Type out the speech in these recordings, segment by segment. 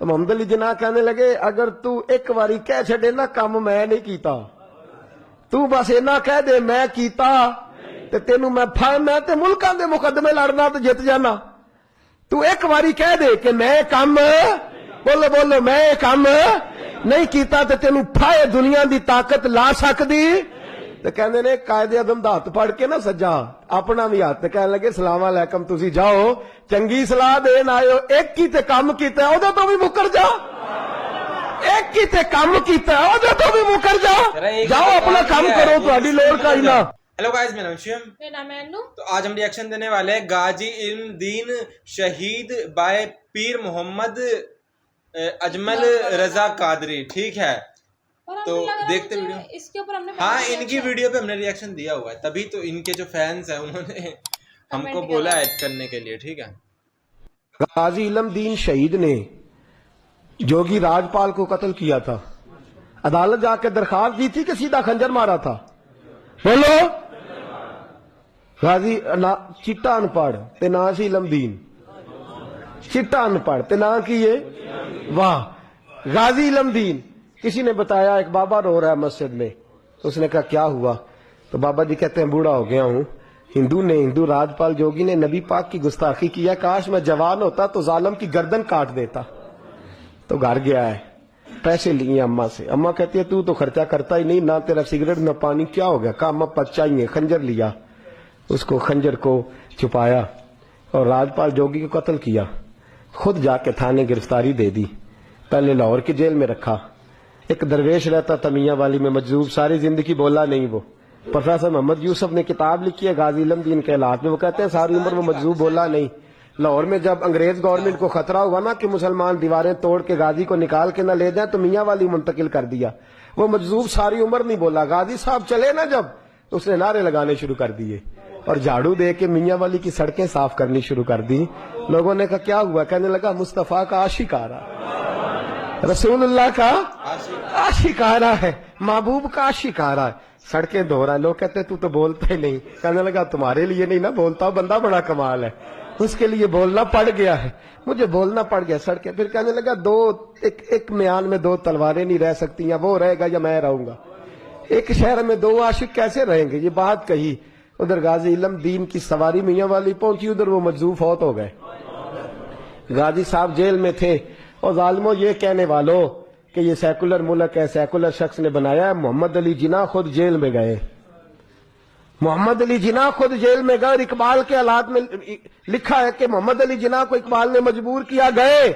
تو محمد علی جناح کہنے لگے اگر تو ایک واری کہہ چھڑے نا کام میں نہیں کیتا، تو بس اینا کہہ دے میں کیتا تے تینوں میں تے ملکاں دے مقدمے لڑنا تے جت جانا، تو ایک واری کہہ دے کہ میں کام بولو میں کام نہیں کیتا تے تینوں پھائے دنیا دی طاقت لا سکدی۔ تے کہندے نے قائد اعظم دا ہاتھ پڑھ کے نا سجا اپنا بھی ہاتھ کہنے لگے السلام علیکم تسی جاؤ چنگی صلاح دین آئے ہو، ایک کی تے کام کیتا ہے او تو بھی مکر جا، ایک کی تے کام کیتا ہے او تو بھی مکر جا، جاؤ اپنا کام کرو تہاڈی لوڑ کا ہی نہ۔ ہیلو گائز، میرا نام شیم، میرا نام ہے انو۔ تو آج ہم ری ایکشن دینے والے ہیں غازی علم دین شہید بائے پیر محمد اجمل رضا قادری، ٹھیک ہے؟ تو دیکھتے ویڈیو، اس کے اوپر ہم نے ہاں ان کی ویڈیو پہ ہم نے ری ایکشن دیا ہوا ہے، تبھی تو ان کے جو فینس ہیں انہوں نے ہم کو بولا ایڈ کرنے کے لیے، ٹھیک ہے؟ غازی علم دین شہید نے جوگی راجپال کو قتل کیا تھا، عدالت جا کے درخواست دی تھی کہ سیدھا خنجر مارا تھا، بولو غازی چٹا ان پڑھ تے نا سی علم دین، چٹا ان پڑھ تے نا کیے واہ غازی علم دین۔ کسی نے بتایا ایک بابا رو رہا ہے مسجد میں، اس نے کہا کیا ہوا؟ تو بابا جی کہتے ہیں بوڑھا ہو گیا ہوں، ہندو راجپال جوگی نے نبی پاک کی گستاخی کیا، کاش میں جوان ہوتا تو ظالم کی گردن کاٹ دیتا۔ تو گھر گیا ہے، پیسے لیے اماں سے، اماں کہتی ہے تو خرچہ کرتا ہی نہیں، نہ تیرا سگریٹ نہ پانی، کیا ہو گیا؟ کہا اماں بچہ ہی ہے، خنجر لیا، اس کو خنجر کو چھپایا اور راجپال جوگی کو قتل کیا، خود جا کے تھانے گرفتاری دے دی، پہلے لاہور کی جیل میں رکھا۔ ایک درویش رہتا تھا میاں والی میں مجذوب، ساری زندگی بولا نہیں، وہ پروفیسر محمد یوسف نے کتاب لکھی ہے غازی علم دین کے حالات میں، وہ کہتے ہیں ساری عمر وہ مجذوب بولا نہیں۔ لاہور میں جب انگریز گورنمنٹ کو خطرہ ہوا نا کہ مسلمان دیواریں توڑ کے غازی کو نکال کے نہ لے جائیں تو میاں والی منتقل کر دیا، وہ مجذوب ساری عمر نہیں بولا، غازی صاحب چلے نا جب تو اس نے نعرے لگانے شروع کر دیے اور جھاڑو دے کے میاں والی کی سڑکیں صاف کرنی شروع کر دی۔ لوگوں نے کہا کیا ہوا؟ کہنے لگا مصطفیٰ کا عاشق آ رہا، رسول اللہ کا عاشق آ رہا ہے، محبوب کا عاشق آ رہا ہے، سڑکیں دھو رہا ہے۔ لوگ کہتے تو بولتا ہی نہیں، کہنے لگا تمہارے لیے نہیں نا بولتا، بندہ بڑا کمال ہے، اس کے لیے بولنا پڑ گیا ہے، مجھے بولنا پڑ گیا سڑکیں۔ پھر کہنے لگا ایک میان میں دو تلواریں نہیں رہ سکتی، یا وہ رہے گا یا میں رہوں گا، ایک شہر میں دو عاشق کیسے رہیں گے؟ یہ بات کہی، ادھر غازی علم دین کی سواری میاں والی پہنچی، ادھر وہ مجذوب فوت ہو گئے۔ غازی صاحب جیل میں تھے، اور ظالموں یہ کہنے والوں کہ یہ سیکولر ملک ہے، سیکولر شخص نے بنایا ہے، محمد علی جناح خود جیل میں گئے، محمد علی جناح خود جیل میں گئے، اور اقبال کے حالات میں لکھا ہے کہ محمد علی جناح کو اقبال نے مجبور کیا، گئے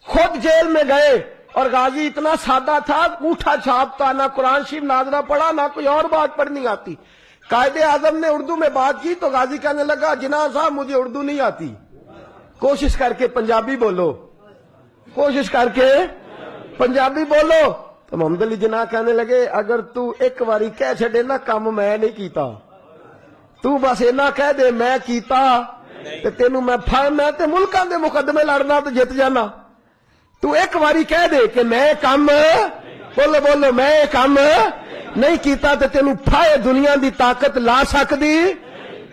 خود جیل میں گئے، اور غازی اتنا سادہ تھا، انگوٹھا چھاپتا، نہ قرآن شریف ناظرہ پڑھا، نہ کوئی اور بات پڑھنی آتی۔ قائد اعظم نے اردو میں بات کی تو غازی کہنے لگا جناح صاحب مجھے اردو نہیں آتی، کوشش کر کے پنجابی بولو، کوشش کر کے پنجابی بولو۔ تو محمد علی جناح کہنے لگے اگر تو ایک واری کہہ چھڑے نا کام میں نہیں کیتا، تو بس اینا کہہ دے میں کیتا تے تینوں میں تے ملکاں دے مقدمے لڑنا تے جت جانا، تو ایک واری کہہ دے کہ میں کام بولو میں کام نہیں کیتا تے تینوں پھائے دنیا دی طاقت لا سکدی۔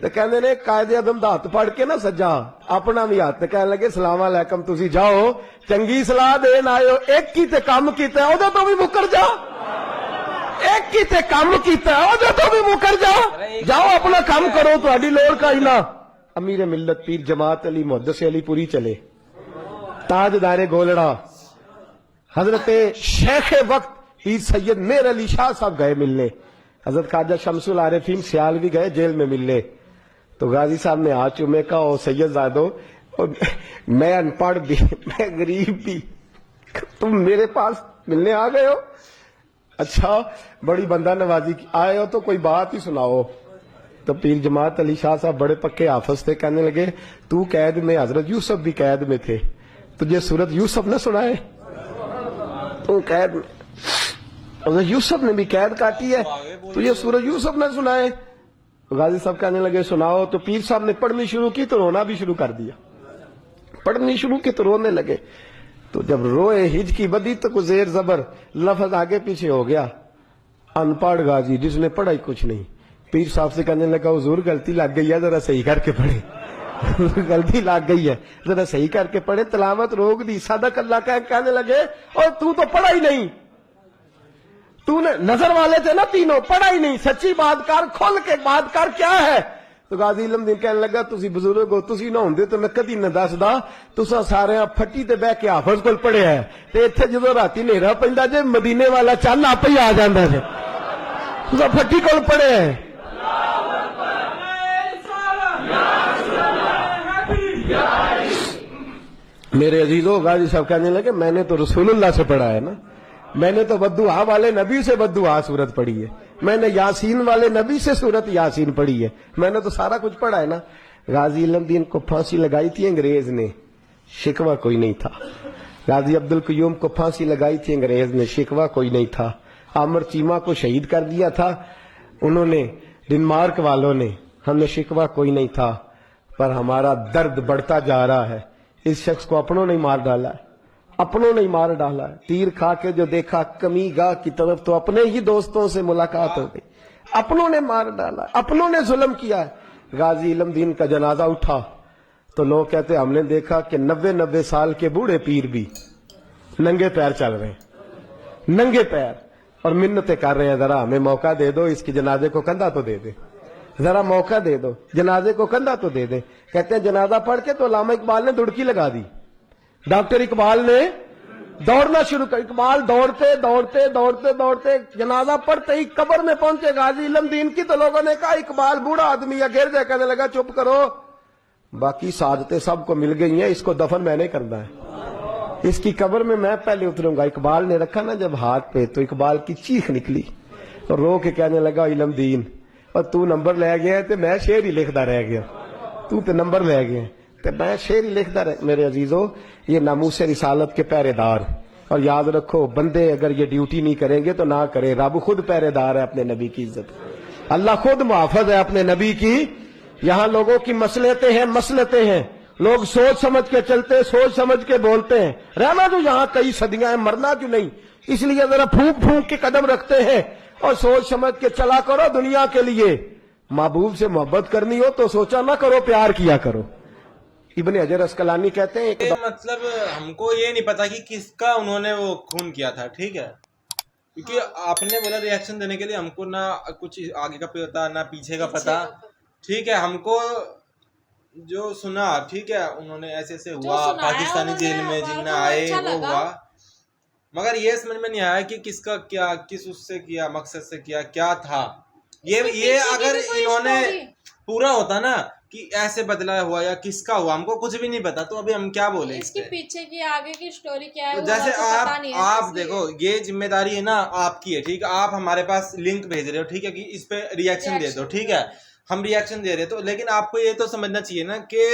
تو کہنے نے قائد اعظم دا ہاتھ پڑھ کے نا سجا اپنا بھی ہاتھ کہنے لگے السلام علیکم تسی جاؤ چنگی صلاح دین آئے ہو، ایک کی تے کام کیتا ہے او تو بھی مکر جا، ایک کی تے کام کیتا ہے او تو بھی مکر جا، جاؤ اپنا کام کرو تہاڈی لوڑ کا ہی نہ۔ امیر ملت پیر جماعت علی محدث علی پوری چلے، تاجدار گولڑا حضرت شیخ وقت پیر سید میر علی شاہ صاحب گئے ملنے، حضرت خواجہ شمس العارفین سیالوی گئے جیل میں ملنے، تو غازی صاحب نے ہاتھ چومے کہا او سید زادو میں ان پڑھ بھی میں غریب بھی، تم میرے پاس ملنے آ گئے ہو؟ اچھا بڑی بندہ نوازی آئے ہو تو کوئی بات ہی سناؤ۔ تو پیر جماعت علی شاہ صاحب بڑے پکے حافظ تھے، کہنے لگے تو قید میں، حضرت یوسف بھی قید میں تھے، تجھے سورت یوسف نہ سنائے؟ تو قید میں حضرت یوسف نے بھی قید کاٹی ہے، تجھے سورت یوسف نہ سنائے؟ غازی صاحب کہنے لگے سناؤ، تو پیر صاحب نے پڑھنی شروع کی تو رونا بھی شروع کر دیا، پڑھنی شروع کی تو رونے لگے، تو جب روئے ہج کی بدی تو کوئی زیر زبر لفظ آگے پیچھے ہو گیا، ان پڑھ غازی جس نے پڑھا ہی کچھ نہیں، پیر صاحب سے کہنے لگا حضور غلطی لگ گئی ہے ذرا صحیح کر کے پڑھے، गलती लग गई है, जरा सही करके पढ़े। तिलावत रोक दी, सदक अल्लाह का, कहने लगे और तू तो पढ़ा ही नहीं, तूने नजर वाले थे ना तीनों, पढ़ा ही नहीं, सच्ची बात कर, खोल के बात कर, क्या है। तो गाजी इल्मदीन कहने लगा तुसी बुजुर्ग हो, तुसी ना होंदे तो मैं कदी ना दसदा, तुसा सारे फट्टी ते बह के हाफिज कोल पढ़िया है, ते इत्थे जदों राती नेरा पैंदा जे मदीने वाला चंद आपे ही आ जांदा जे, तुसा फट्टी कोल पढ़िया है। मेरे अजीजों, गाजी साहब कहने लगे मैंने तो रसूलुल्लाह से पढ़ा है ना, मैंने तो बद्दुआ वाले नबी से बद्दुआ सूरत पढ़ी है, मैंने यासीन वाले नबी से सूरत यासीन पढ़ी है, मैंने तो सारा कुछ पढ़ा है ना। गाजी इल्मुद्दीन को फांसी लगाई थी अंग्रेज ने, शिकवा कोई नहीं था। गाजी अब्दुल कयूम को फांसी लगाई थी अंग्रेज ने, शिकवा कोई नहीं था। आमर चीमा को शहीद कर दिया था उन्होंने, डेनमार्क वालों ने, हमें शिकवा कोई नहीं था। पर हमारा दर्द बढ़ता जा रहा है, इस शख्स को अपनों ने मार डाला है, अपनों ने मार डाला है। तीर खा के जो देखा कमी गाह की तरफ, तो अपने ही दोस्तों से मुलाकात हो गई, अपनों ने मार डाला, अपनों ने जुल्म किया है। गाजी इल्मुद्दीन का जनाजा उठा तो लोग कहते हमने देखा कि 90 साल के बूढ़े पीर भी नंगे पैर चल रहे हैं, नंगे पैर, और मिन्नतें कर रहे हैं, जरा हमें मौका दे दो, इसके जनाजे को कंधा तो दे दे, जरा मौका दे दो, जनाजे को कंधा तो दे दे। कहते हैं जनाजा पढ़ के तो अल्लामा इकबाल ने दुड़की लगा दी, डॉक्टर इकबाल ने दौड़ना शुरू कर, इकबाल दौड़ते दौड़ते दौड़ते दौड़ते जनाजा पढ़ते ही कब्र में पहुंचे गाजी इल्मुद्दीन की, तो लोगों ने कहा इकबाल बूढ़ा आदमी है, गिर जाए। कहने लगा चुप करो, बाकी सादतें सबको मिल गई हैं, इसको दफन मैंने करना है, इसकी कब्र में मैं पहले उतरूंगा। इकबाल ने रखा ना जब हाथ पे, तो इकबाल की चीख निकली और रो के कहने लगा इल्मुद्दीन, और तू नंबर ले गया तो मैं शेर ही लिखता रह गया, तू तो नंबर ले गया तो मैं शेर ही लिखता रह। मेरे अजीजों, ये नामूस रिसालत के पहरेदार, और याद रखो बंदे अगर ये ड्यूटी नहीं करेंगे तो ना करे, रब खुद पहरेदार है अपने नबी की इज्जत, अल्लाह खुद मुहाफिज है अपने नबी की। यहां लोगों की मसलतें हैं, मसलतें हैं, लोग सोच समझ के चलते, सोच समझ के बोलते हैं। रहना तो यहां कई सदियां हैं, मरना क्यों नहीं, इसलिए जरा फूंक फूंक के कदम रखते हैं और सोच समझ के चला करो दुनिया के लिए। महबूब से मोहब्बत करनी हो तो सोचा ना करो, प्यार किया करो। इब्ने हजर अस्कलानी कहते हैं ये मतलब हमको ये नहीं पता कि किसका उन्होंने वो खून किया था, ठीक है, क्योंकि आपने बोला रिएक्शन देने के लिए, हमको ना कुछ आगे का पता ना पीछे का पता, ठीक है। हमको जो सुना, ठीक है, उन्होंने ऐसे ऐसे हुआ पाकिस्तानी जेल में जिनने आए वो हुआ, मगर ये समझ में नहीं आया कि किसका क्या, किस उससे किया, मकसद से किया, क्या था ये अगर इन्होंने पूरा होता ना कि ऐसे बदला हुआ या किसका हुआ, हमको कुछ भी नहीं पता, तो अभी हम क्या बोले इसके पीछे की आगे की स्टोरी क्या है। तो जैसे आप देखो, ये जिम्मेदारी है ना आपकी है, ठीक है, आप हमारे पास लिंक भेज रहे हो, ठीक है, कि इस पे रिएक्शन दे दो, ठीक है, हम रिएक्शन दे रहे, तो लेकिन आपको ये तो समझना चाहिए ना कि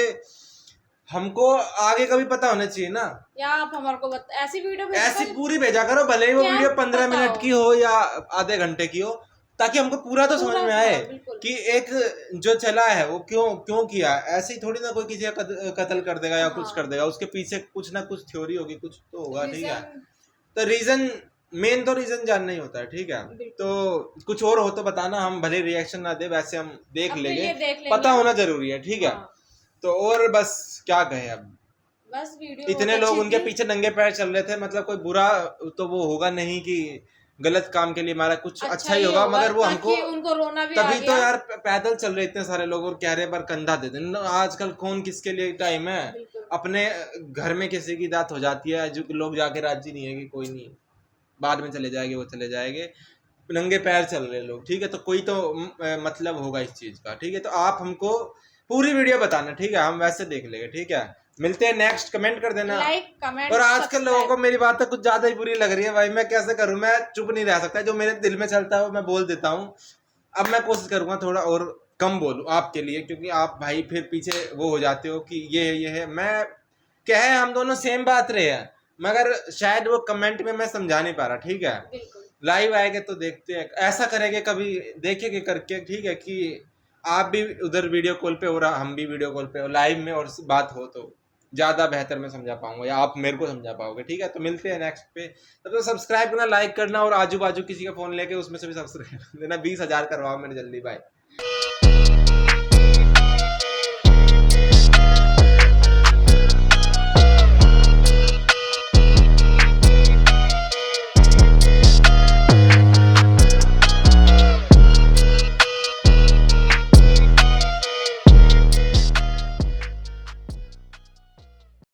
हमको आगे का भी पता होना चाहिए ना, या आप हमारे को ऐसी वीडियो ऐसी पूरी भेजा करो, भले ही वो वीडियो 15 मिनट की हो या आधे घंटे की हो, ताकि हमको पूरा तो समझ में आए कि एक जो चला है वो क्यों किया। ऐसे ही थोड़ी ना कोई किसी का कत्ल कर देगा या कुछ कर देगा, उसके पीछे कुछ ना कुछ थ्योरी होगी, कुछ तो होगा, ठीक है। तो रीजन, मेन तो रीजन जानना ही होता है, ठीक है। तो कुछ और हो तो बताना, हम भले रिएक्शन ना दे, वैसे हम देख लेंगे, पता होना जरूरी है, ठीक है। तो और बस क्या कहे, अब बस वीडियो इतने लोग उनके पीछे नंगे पैर चल रहे थे, मतलब कोई बुरा तो वो होगा नहीं कि गलत काम के लिए हमारा कुछ अच्छा ही होगा, मगर वो हमको उनको रोना भी तभी तो यार पैदल चल रहे इतने सारे लोग और चेहरे पर कंधा देते। आजकल कौन किसके लिए टाइम है, अपने घर में किसी की दात हो जाती है, जो लोग जाके राजी नहीं है कि कोई नहीं, बाद में चले जाएंगे, वो चले जाएंगे, नंगे पैर चल रहे लोग, ठीक है। तो कोई तो मतलब होगा इस चीज का, ठीक है। तो आप हमको पूरी वीडियो बताना, ठीक है, हम वैसे देख लेंगे, ठीक है। मिलते हैं नेक्स्ट, कमेंट कर देना, लाइक कमेंट। और आजकल लोगों को मेरी बात तो कुछ ज्यादा ही बुरी लग रही है भाई, मैं कैसे करूं, मैं चुप नहीं रह सकता, जो मेरे दिल में चलता है वो मैं बोल देता हूं। अब मैं कोशिश करूंगा थोड़ा और कम बोलूं आपके लिए, क्योंकि आप भाई फिर पीछे वो हो जाते हो कि ये है, मैं क्या है, हम दोनों सेम बात रहे हैं, मगर शायद वो कमेंट में मैं समझा नहीं पा रहा, ठीक है। लाइव आएंगे तो देखते हैं, ऐसा करेंगे कभी, देखेंगे करके, ठीक है, कि आप भी उधर वीडियो कॉल पे हो रहा, हम भी वीडियो कॉल पे हो, लाइव में, और बात हो तो ज्यादा बेहतर मैं समझा पाऊंगा, या आप मेरे को समझा पाओगे, ठीक है। तो मिलते हैं नेक्स्ट पे, तब तो सब्सक्राइब करना, लाइक करना, और आजू बाजू किसी का फोन लेके उसमें से भी सब्सक्राइब देना, 20,000 करवाओ मेरे जल्दी भाई।